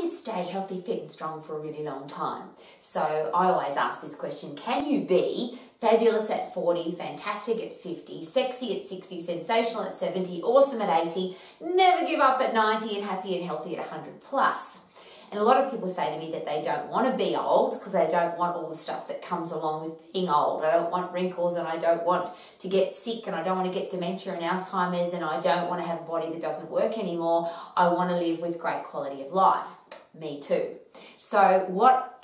you stay healthy, fit and strong for a really long time? So I always ask this question: can you be fabulous at 40, fantastic at 50, sexy at 60, sensational at 70, awesome at 80, never give up at 90, and happy and healthy at 100 plus? And a lot of people say to me that they don't want to be old because they don't want all the stuff that comes along with being old. I don't want wrinkles, and I don't want to get sick, and I don't want to get dementia and Alzheimer's, and I don't want to have a body that doesn't work anymore. I want to live with great quality of life. Me too. So what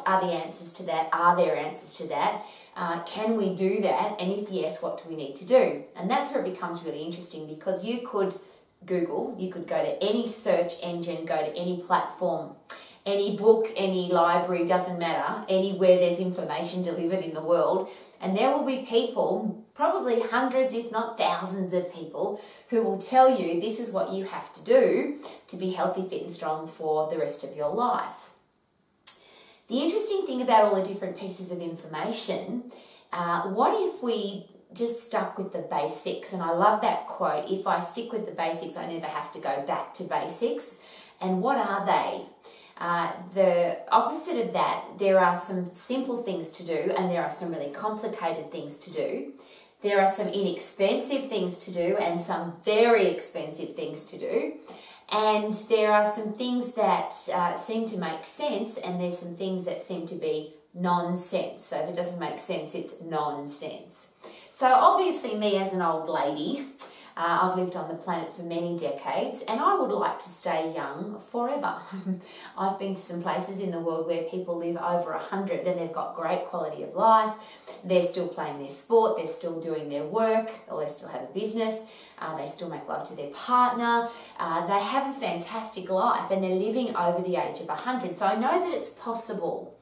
are the answers to that? Are there answers to that? Can we do that? And if yes, what do we need to do? And that's where it becomes really interesting, because you could Google, you could go to any search engine, go to any platform, any book, any library, doesn't matter, anywhere there's information delivered in the world, and there will be people, probably hundreds if not thousands of people, who will tell you this is what you have to do to be healthy, fit and strong for the rest of your life. The interesting thing about all the different pieces of information, what if we just stuck with the basics? And I love that quote: if I stick with the basics, I never have to go back to basics. And what are they? The opposite of that, there are some simple things to do, and there are some really complicated things to do. There are some inexpensive things to do and some very expensive things to do. And there are some things that seem to make sense, and there's some things that seem to be nonsense. So if it doesn't make sense, it's nonsense. So obviously, me as an old lady, I've lived on the planet for many decades, and I would like to stay young forever. I've been to some places in the world where people live over 100 and they've got great quality of life. They're still playing their sport, they're still doing their work, or they still have a business. They still make love to their partner. They have a fantastic life, and they're living over the age of 100. So I know that it's possible.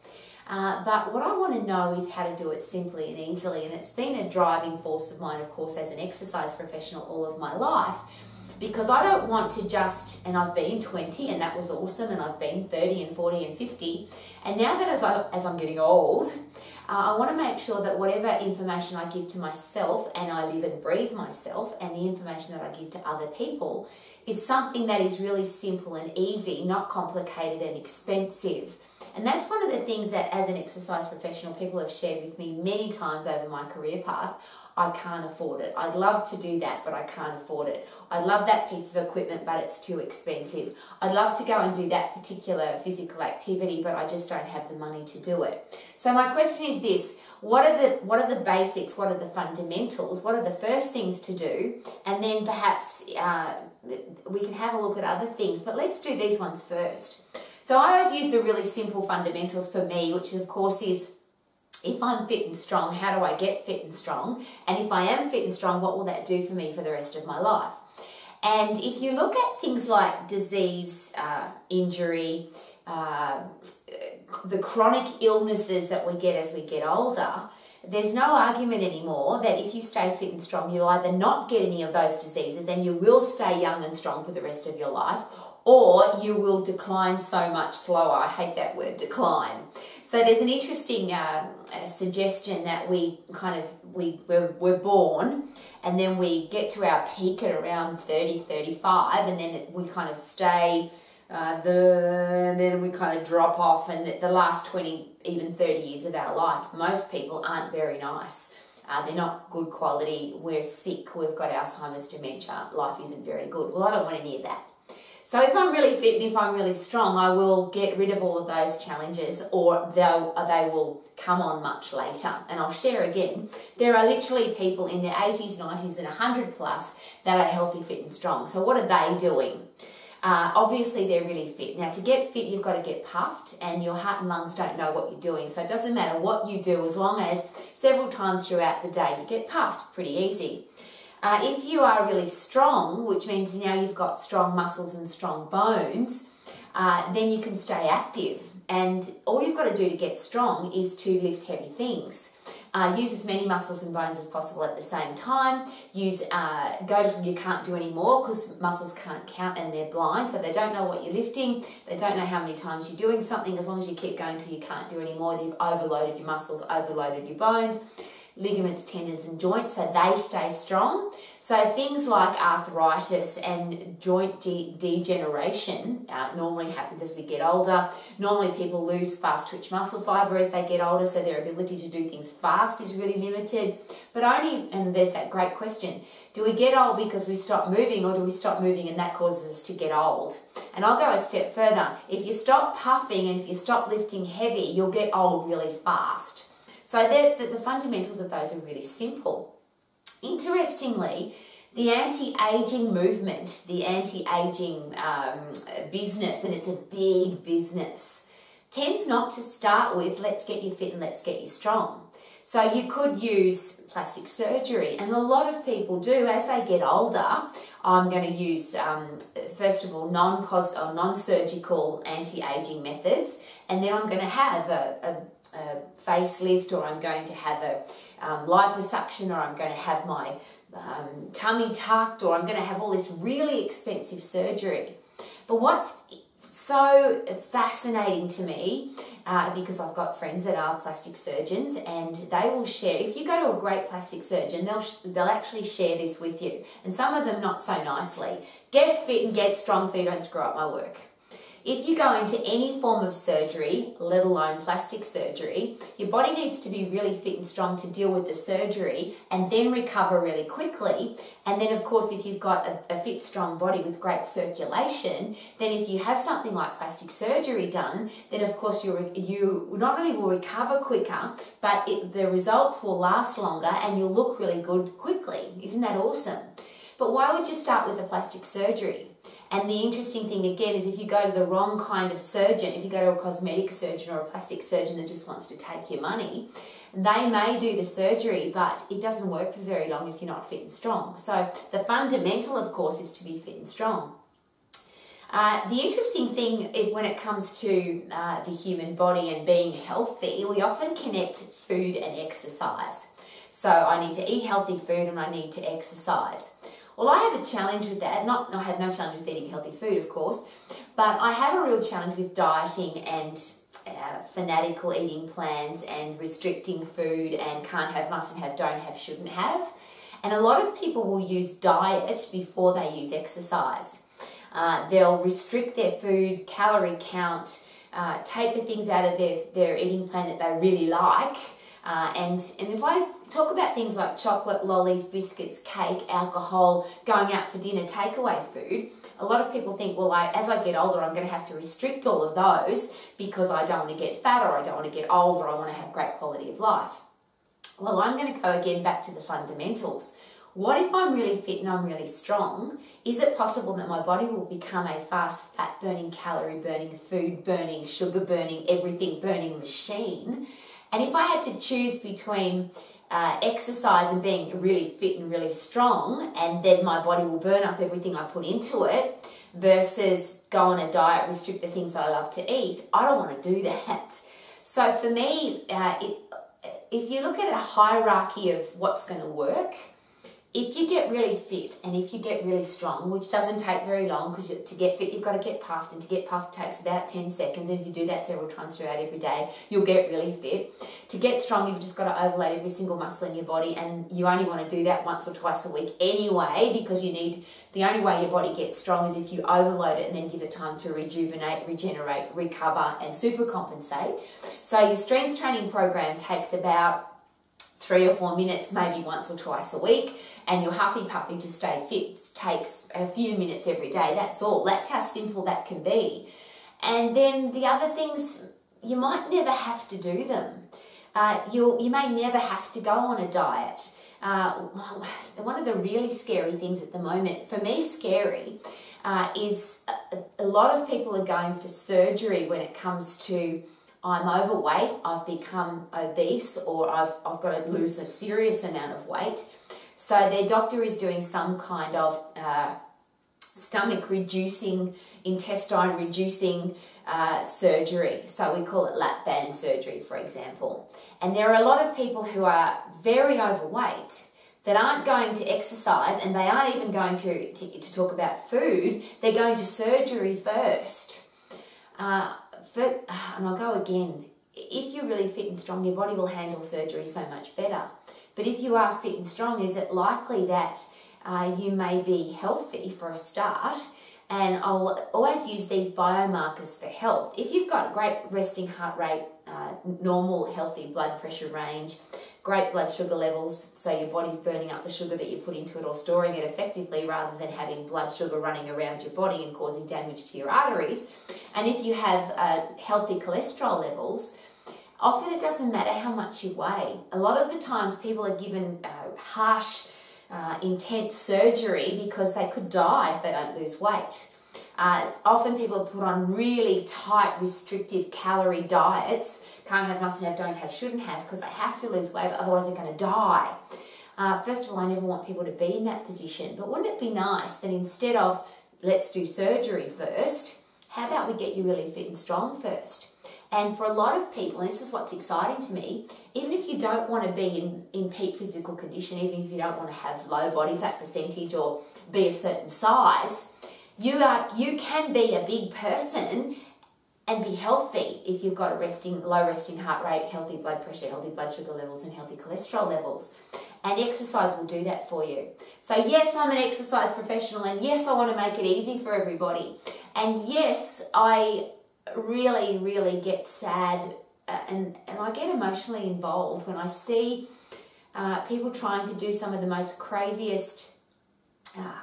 But what I want to know is how to do it simply and easily. And it's been a driving force of mine, of course, as an exercise professional all of my life, because I don't want to just, and I've been 20 and that was awesome, and I've been 30 and 40 and 50. And now that as I'm getting old, I want to make sure that whatever information I give to myself, and I live and breathe myself, and the information that I give to other people is something that is really simple and easy, not complicated and expensive. And that's one of the things that, as an exercise professional, people have shared with me many times over my career path. I can't afford it. I'd love to do that, but I can't afford it. I'd love that piece of equipment, but it's too expensive. I'd love to go and do that particular physical activity, but I just don't have the money to do it. So my question is this: what are the basics? What are the fundamentals? What are the first things to do? And then perhaps we can have a look at other things, but let's do these ones first. So I always use the really simple fundamentals for me, which of course is, if I'm fit and strong, how do I get fit and strong? And if I am fit and strong, what will that do for me for the rest of my life? And if you look at things like disease, injury, the chronic illnesses that we get as we get older, there's no argument anymore that if you stay fit and strong, you'll either not get any of those diseases and you will stay young and strong for the rest of your life, or you will decline so much slower. I hate that word, decline. So there's an interesting suggestion that we're born, and then we get to our peak at around 30, 35, and then we kind of stay, and then we kind of drop off, and the last 20, even 30 years of our life, most people aren't very nice. They're not good quality. We're sick. We've got Alzheimer's, dementia. Life isn't very good. Well, I don't want any of that. So if I'm really fit and if I'm really strong, I will get rid of all of those challenges, or they will come on much later. And I'll share again, there are literally people in their 80s, 90s and 100 plus that are healthy, fit and strong. So what are they doing? Obviously they're really fit. Now, to get fit, you've got to get puffed, and your heart and lungs don't know what you're doing. So it doesn't matter what you do, as long as several times throughout the day you get puffed. Pretty easy. If you are really strong, which means now you've got strong muscles and strong bones, then you can stay active. And all you've got to do to get strong is to lift heavy things. Use as many muscles and bones as possible at the same time. Go to you can't do any more, because muscles can't count and they're blind, so they don't know what you're lifting. They don't know how many times you're doing something. As long as you keep going till you can't do any more, you've overloaded your muscles, overloaded your bones. ligaments, tendons and joints so they stay strong. So things like arthritis and joint degeneration normally happens as we get older. Normally people lose fast twitch muscle fibre as they get older, so their ability to do things fast is really limited. But only, and there's that great question, do we get old because we stop moving, or do we stop moving and that causes us to get old? And I'll go a step further. If you stop puffing and if you stop lifting heavy, you'll get old really fast. So the fundamentals of those are really simple. Interestingly, the anti-aging movement, the anti-aging business, and it's a big business, tends not to start with, let's get you fit and let's get you strong. So you could use plastic surgery, and a lot of people do as they get older. I'm going to use, first of all, non-surgical anti-aging methods, and then I'm going to have a facelift, or I'm going to have a liposuction, or I'm going to have my tummy tucked, or I'm going to have all this really expensive surgery. But what's so fascinating to me, because I've got friends that are plastic surgeons, and they will share, if you go to a great plastic surgeon, they'll actually share this with you, and some of them not so nicely. Get fit and get strong so you don't screw up my work. If you go into any form of surgery, let alone plastic surgery, your body needs to be really fit and strong to deal with the surgery and then recover really quickly. And then, of course, if you've got a fit, strong body with great circulation, then if you have something like plastic surgery done, then, of course, you not only will recover quicker, but the results will last longer and you'll look really good quickly. Isn't that awesome? But why would you start with a plastic surgery? And the interesting thing again is if you go to the wrong kind of surgeon, if you go to a cosmetic surgeon or a plastic surgeon that just wants to take your money, they may do the surgery, but it doesn't work for very long if you're not fit and strong. So the fundamental, of course, is to be fit and strong. The interesting thing is when it comes to the human body and being healthy, we often connect food and exercise. So I need to eat healthy food and I need to exercise. Well, I have a challenge with that. I have no challenge with eating healthy food, of course, but I have a real challenge with dieting and fanatical eating plans and restricting food and can't have, mustn't have, don't have, shouldn't have. And a lot of people will use diet before they use exercise. They'll restrict their food, calorie count, take the things out of their eating plan that they really like. And if I talk about things like chocolate, lollies, biscuits, cake, alcohol, going out for dinner, takeaway food, a lot of people think, well, as I get older, I'm going to have to restrict all of those because I don't want to get fat or I don't want to get old or I want to have great quality of life. Well, I'm going to go again back to the fundamentals. What if I'm really fit and I'm really strong? Is it possible that my body will become a fast fat-burning, calorie-burning, food-burning, sugar-burning, everything-burning machine? And if I had to choose between exercise and being really fit and really strong, and then my body will burn up everything I put into it, versus go on a diet, restrict the things that I love to eat, I don't want to do that. So for me, if you look at a hierarchy of what's going to work, if you get really fit and if you get really strong, which doesn't take very long because to get fit, you've got to get puffed, and to get puffed takes about 10 seconds. And if you do that several times throughout every day, you'll get really fit. To get strong, you've just got to overload every single muscle in your body, and you only want to do that once or twice a week anyway, because the only way your body gets strong is if you overload it and then give it time to rejuvenate, regenerate, recover, and supercompensate. So your strength training program takes about 3 or 4 minutes, maybe once or twice a week, and your huffy puffy to stay fit takes a few minutes every day. That's all. That's how simple that can be. And then the other things, you might never have to do them. You may never have to go on a diet. One of the really scary things at the moment, for me scary, is a lot of people are going for surgery when it comes to I'm overweight, I've become obese, or I've got to lose a serious amount of weight. So their doctor is doing some kind of stomach reducing, intestine reducing surgery. So we call it lap band surgery, for example. And there are a lot of people who are very overweight that aren't going to exercise, and they aren't even going to talk about food. They're going to surgery first. And I'll go again, if you're really fit and strong, your body will handle surgery so much better. But if you are fit and strong, is it likely that you may be healthy for a start? And I'll always use these biomarkers for health. If you've got great resting heart rate, normal healthy blood pressure range, great blood sugar levels, so your body's burning up the sugar that you put into it or storing it effectively rather than having blood sugar running around your body and causing damage to your arteries. And if you have healthy cholesterol levels, often it doesn't matter how much you weigh. A lot of the times people are given harsh, intense surgery because they could die if they don't lose weight. Often people are put on really tight, restrictive calorie diets, can't have, mustn't have, don't have, shouldn't have, because they have to lose weight, otherwise they're going to die. First of all, I never want people to be in that position, but wouldn't it be nice that instead of let's do surgery first, how about we get you really fit and strong first? And for a lot of people, and this is what's exciting to me, even if you don't want to be in peak physical condition, even if you don't want to have low body fat percentage or be a certain size, you can be a big person and be healthy if you've got a low resting heart rate, healthy blood pressure, healthy blood sugar levels, and healthy cholesterol levels. And exercise will do that for you. So yes, I'm an exercise professional, and yes, I want to make it easy for everybody. And yes, I really, really get sad and I get emotionally involved when I see people trying to do some of the most craziest,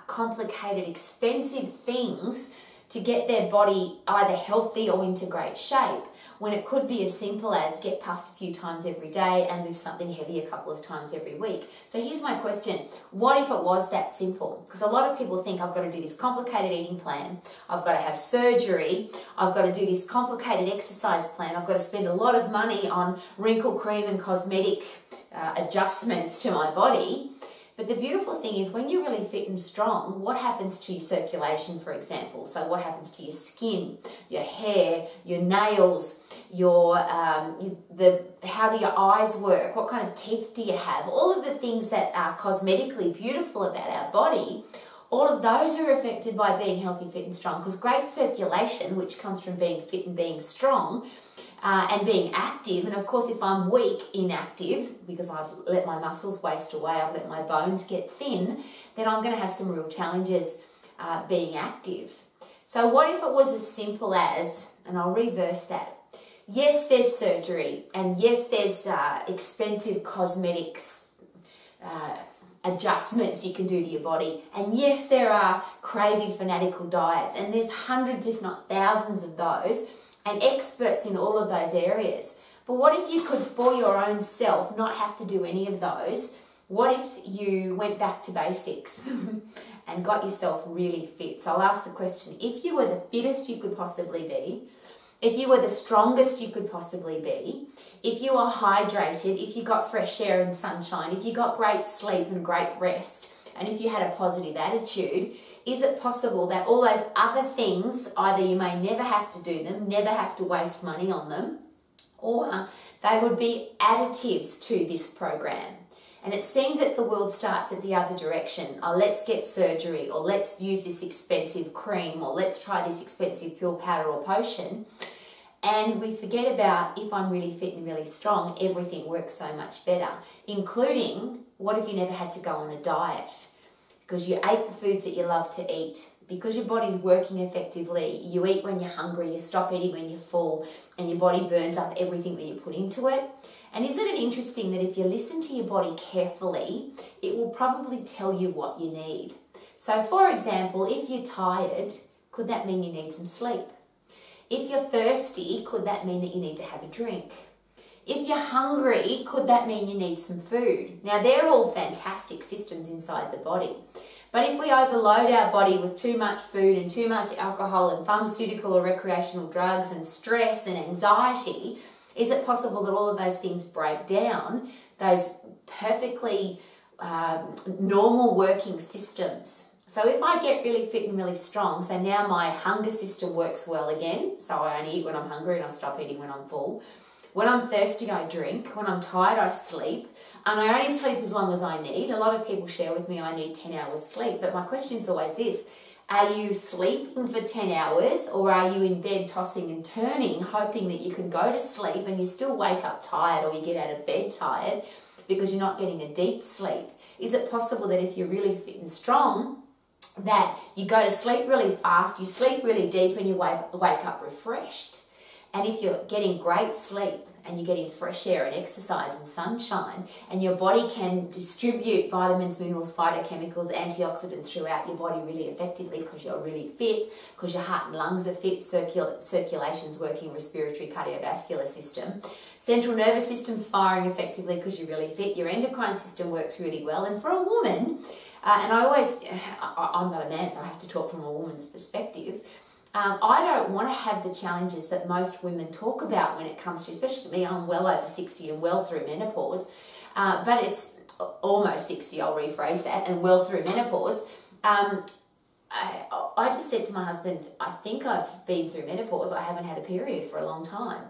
complicated, expensive things to get their body either healthy or into great shape, when it could be as simple as get puffed a few times every day and lift something heavy a couple of times every week. So here's my question. What if it was that simple? Because a lot of people think I've got to do this complicated eating plan, I've got to have surgery, I've got to do this complicated exercise plan, I've got to spend a lot of money on wrinkle cream and cosmetic adjustments to my body. But the beautiful thing is when you're really fit and strong, what happens to your circulation, for example? So what happens to your skin, your hair, your nails, how do your eyes work? What kind of teeth do you have? All of the things that are cosmetically beautiful about our body, all of those are affected by being healthy, fit and strong, because great circulation, which comes from being fit and being strong, and being active, and of course if I'm weak, inactive, because I've let my muscles waste away, I've let my bones get thin, then I'm going to have some real challenges being active. So what if it was as simple as, and I'll reverse that, yes, there's surgery, and yes, there's expensive cosmetics adjustments you can do to your body, and yes, there are crazy fanatical diets, and there's hundreds if not thousands of those, and experts in all of those areas. But what if you could, for your own self, not have to do any of those? What if you went back to basics and got yourself really fit? So I'll ask the question, if you were the fittest you could possibly be, if you were the strongest you could possibly be, if you were hydrated, if you got fresh air and sunshine, if you got great sleep and great rest, and if you had a positive attitude, is it possible that all those other things, either you may never have to do them, never have to waste money on them, or they would be additives to this program? And it seems that the world starts at the other direction. Oh, let's get surgery, or let's use this expensive cream, or let's try this expensive pill, powder or potion. And we forget about, if I'm really fit and really strong, everything works so much better, including what if you never had to go on a diet? Because you ate the foods that you love to eat, because your body's working effectively, you eat when you're hungry, you stop eating when you're full, and your body burns up everything that you put into it. And isn't it interesting that if you listen to your body carefully, it will probably tell you what you need. So for example, if you're tired, could that mean you need some sleep? If you're thirsty, could that mean that you need to have a drink? If you're hungry, could that mean you need some food? Now, they're all fantastic systems inside the body. But if we overload our body with too much food and too much alcohol and pharmaceutical or recreational drugs and stress and anxiety, is it possible that all of those things break down those perfectly normal working systems? So if I get really fit and really strong, so now my hunger system works well again, so I only eat when I'm hungry and I stop eating when I'm full. When I'm thirsty, I drink. When I'm tired, I sleep. And I only sleep as long as I need. A lot of people share with me I need 10 hours sleep. But my question is always this: are you sleeping for 10 hours, or are you in bed tossing and turning, hoping that you can go to sleep and you still wake up tired, or you get out of bed tired? because you're not getting a deep sleep? Is it possible that if you're really fit and strong, that you go to sleep really fast, you sleep really deep, and you wake up refreshed? And if you're getting great sleep and you're getting fresh air and exercise and sunshine, and your body can distribute vitamins, minerals, phytochemicals, antioxidants throughout your body really effectively because you're really fit, because your heart and lungs are fit, circulation's working, respiratory, cardiovascular system, central nervous system's firing effectively because you're really fit, your endocrine system works really well. And for a woman, I'm not a man, so I have to talk from a woman's perspective, I don't want to have the challenges that most women talk about when it comes to, especially me, I'm well over 60 and well through menopause, but it's almost 60, I'll rephrase that, and well through menopause. I just said to my husband, I think I've been through menopause, I haven't had a period for a long time.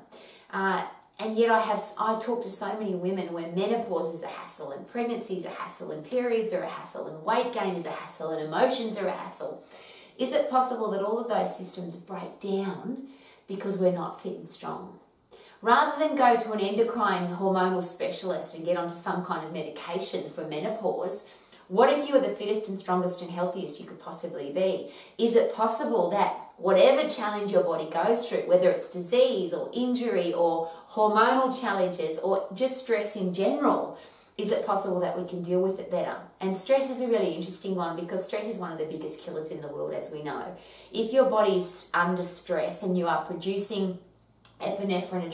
And yet I talk to so many women where menopause is a hassle, and pregnancy is a hassle, and periods are a hassle, and weight gain is a hassle, and emotions are a hassle. Is it possible that all of those systems break down because we're not fit and strong? Rather than go to an endocrine hormonal specialist and get onto some kind of medication for menopause, what if you were the fittest and strongest and healthiest you could possibly be? Is it possible that whatever challenge your body goes through, whether it's disease or injury or hormonal challenges or just stress in general, is it possible that we can deal with it better? And stress is a really interesting one because stress is one of the biggest killers in the world, as we know. If your body's under stress and you are producing epinephrine,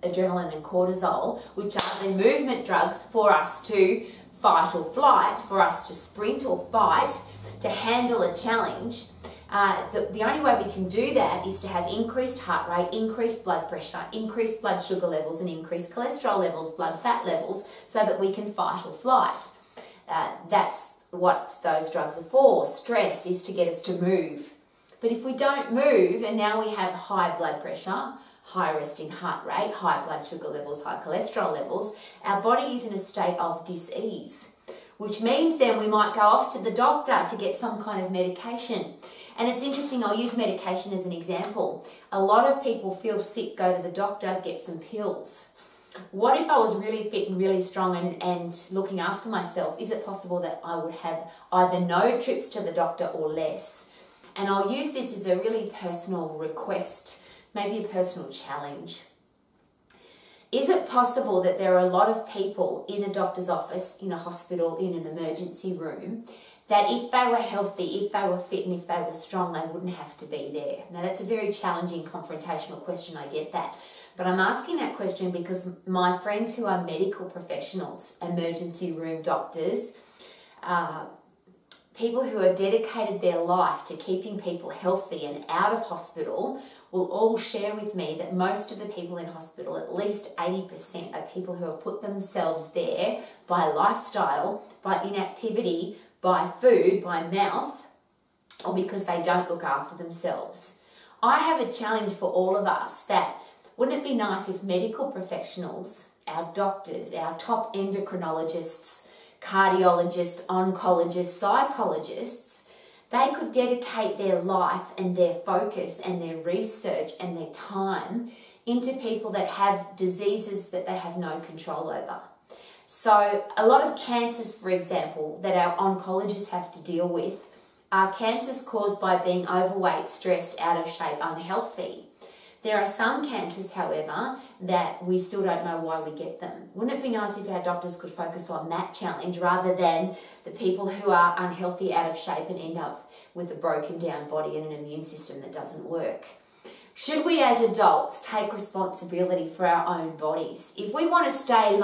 adrenaline and cortisol, which are the movement drugs for us to fight or flight, for us to sprint or fight, to handle a challenge, the only way we can do that is to have increased heart rate, increased blood pressure, increased blood sugar levels, and increased cholesterol levels, blood fat levels, so that we can fight or flight. That's what those drugs are for. Stress is to get us to move. But if we don't move, and now we have high blood pressure, high resting heart rate, high blood sugar levels, high cholesterol levels, our body is in a state of dis-ease, which means then we might go off to the doctor to get some kind of medication. And it's interesting, I'll use medication as an example. A lot of people feel sick, go to the doctor, get some pills. What if I was really fit and really strong and looking after myself? Is it possible that I would have either no trips to the doctor or less? And I'll use this as a really personal request, maybe a personal challenge. Is it possible that there are a lot of people in a doctor's office, in a hospital, in an emergency room, that if they were healthy, if they were fit and if they were strong, they wouldn't have to be there? Now that's a very challenging, confrontational question, I get that. But I'm asking that question because my friends who are medical professionals, emergency room doctors, people who have dedicated their life to keeping people healthy and out of hospital will all share with me that most of the people in hospital, at least 80%, are people who have put themselves there by lifestyle, by inactivity, by food, by mouth, or because they don't look after themselves. I have a challenge for all of us that wouldn't it be nice if medical professionals, our doctors, our top endocrinologists, cardiologists, oncologists, psychologists, they could dedicate their life and their focus and their research and their time into people that have diseases that they have no control over. So a lot of cancers, for example, that our oncologists have to deal with are cancers caused by being overweight, stressed, out of shape, unhealthy. There are some cancers, however, that we still don't know why we get them. Wouldn't it be nice if our doctors could focus on that challenge rather than the people who are unhealthy, out of shape and end up with a broken down body and an immune system that doesn't work? Should we as adults take responsibility for our own bodies? If we want to stay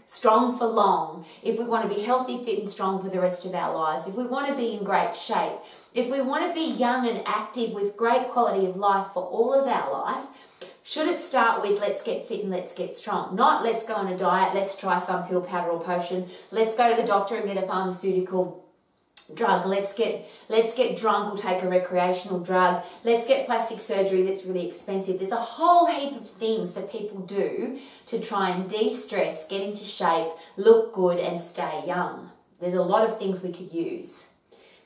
strong for long, if we want to be healthy, fit and strong for the rest of our lives, if we want to be in great shape, if we want to be young and active with great quality of life for all of our life, should it start with let's get fit and let's get strong? Not let's go on a diet, let's try some pill, powder or potion, let's go to the doctor and get a pharmaceutical drug, let's get drunk or take a recreational drug, let's get plastic surgery that's really expensive. There's a whole heap of things that people do to try and de-stress, get into shape, look good and stay young. There's a lot of things we could use.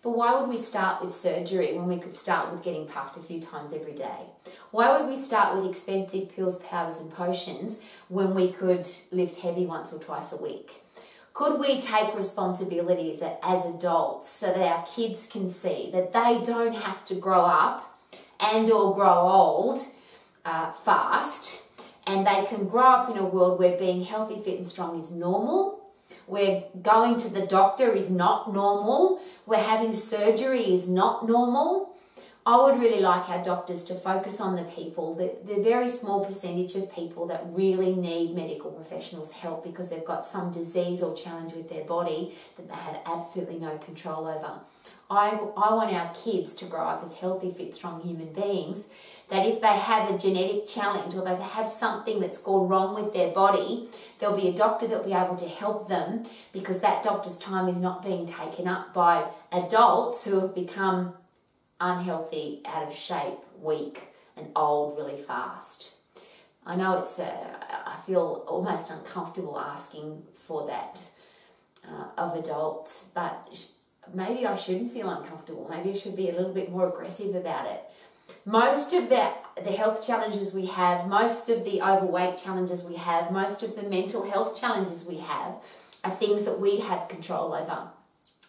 But why would we start with surgery when we could start with getting puffed a few times every day? Why would we start with expensive pills, powders and potions when we could lift heavy once or twice a week? Could we take responsibilities as adults so that our kids can see that they don't have to grow up and or grow old fast, and they can grow up in a world where being healthy, fit and strong is normal, where going to the doctor is not normal, where having surgery is not normal? I would really like our doctors to focus on the people, the very small percentage of people that really need medical professionals' help because they've got some disease or challenge with their body that they have absolutely no control over. I want our kids to grow up as healthy, fit, strong human beings, that if they have a genetic challenge or they have something that's gone wrong with their body, there'll be a doctor that'll be able to help them because that doctor's time is not being taken up by adults who have become unhealthy, out of shape, weak and old really fast. I know I feel almost uncomfortable asking for that of adults, but maybe I shouldn't feel uncomfortable. Maybe I should be a little bit more aggressive about it. Most of the health challenges we have, most of the overweight challenges we have, most of the mental health challenges we have are things that we have control over.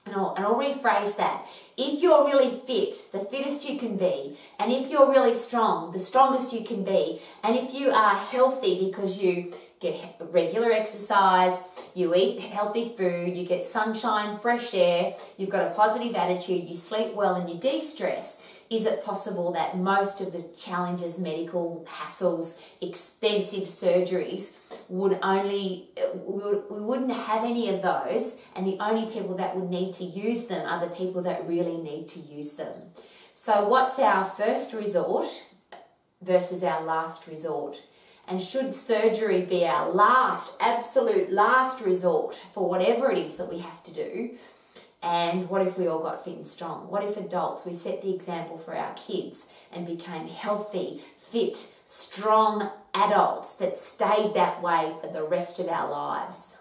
And I'll rephrase that. If you're really fit, the fittest you can be, and if you're really strong, the strongest you can be, and if you are healthy because you get regular exercise, you eat healthy food, you get sunshine, fresh air, you've got a positive attitude, you sleep well and you de-stress, is it possible that most of the challenges, medical hassles, expensive surgeries, we wouldn't have any of those, and the only people that would need to use them are the people that really need to use them? So what's our first resort versus our last resort? And should surgery be our absolute last resort for whatever it is that we have to do? And what if we all got fit and strong? What if adults, we set the example for our kids and became healthy, fit, strong adults that stayed that way for the rest of our lives?